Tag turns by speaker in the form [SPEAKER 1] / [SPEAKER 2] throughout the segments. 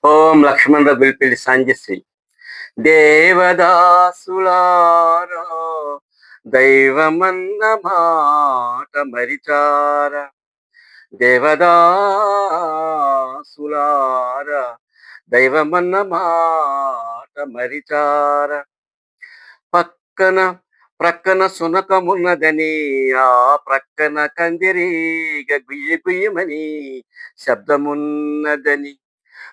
[SPEAKER 1] ఓం లక్ష్మణ రఘుల్పిల్లి సంజశ్రీ. దేవదాసులారా దైవమన్న మాట మరిచారా. దేవదాసులారా దైవమన్న మాట మరిచారా. పక్కన ప్రక్కన సునకమున్నదని, ఆ ప్రక్కన కందిరీగ గుయ్యి గుయ్యమని శబ్దమున్నదని,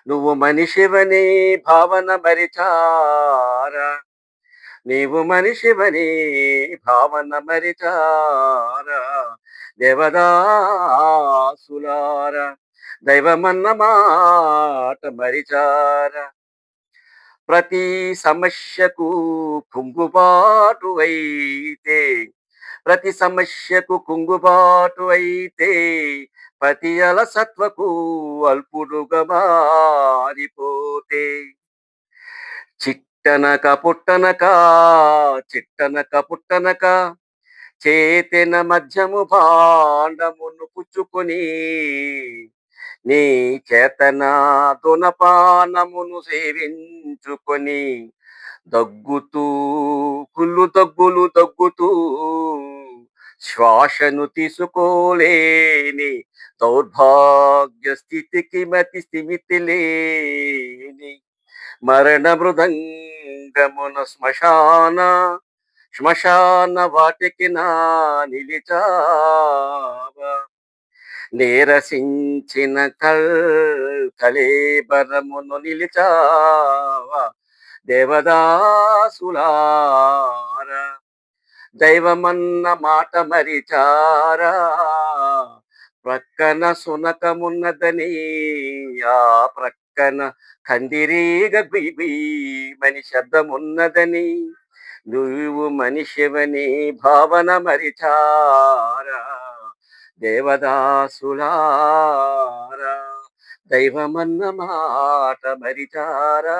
[SPEAKER 1] నువ్వు మనిషివని భావన మరిచారా. నీవు మనిషివని భావన మరిచారా. దేవదాసులారా దైవమన్న మాట మరిచారా. ప్రతి సమస్యకు కుంగుబాటు అయితే, ప్రతి సమస్యకు కుంగుబాటు అయితే, ప్రతి అలసత్వకు అల్పుడుగా మారిపోతే, చిట్టనక పుట్టనక చిట్టనక పుట్టనక చేతెన మధ్యము భాండమును పుచ్చుకొని, నీ చేతన దునపానమును సేవించుకొని, దగ్గుతూ దగ్గులు దగ్గుతూ శ్వాసను తీసుకోలేని దౌర్భాగ్య స్థితికి మతి స్థిమితి లేని మరణ మృదంగమున శ్మశాన వాటికి నా నిలిచావా. నీరసించిన కళేబరమును నిలిచావా. దేవదాసులారా దైవమన్న మాట మరిచారా. ప్రక్కన సునకమున్నదని, ఆ ప్రక్కన కందిరీగ మని శబ్దమున్నదని, నువ్వు మనిషివని భావన మరిచారా. దేవదాసులారా దైవమన్న మాట మరిచారా.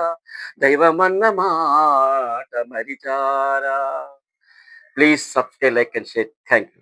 [SPEAKER 1] దైవమన్న మాట మరిచారా. Please subscribe, like and share. Thank you.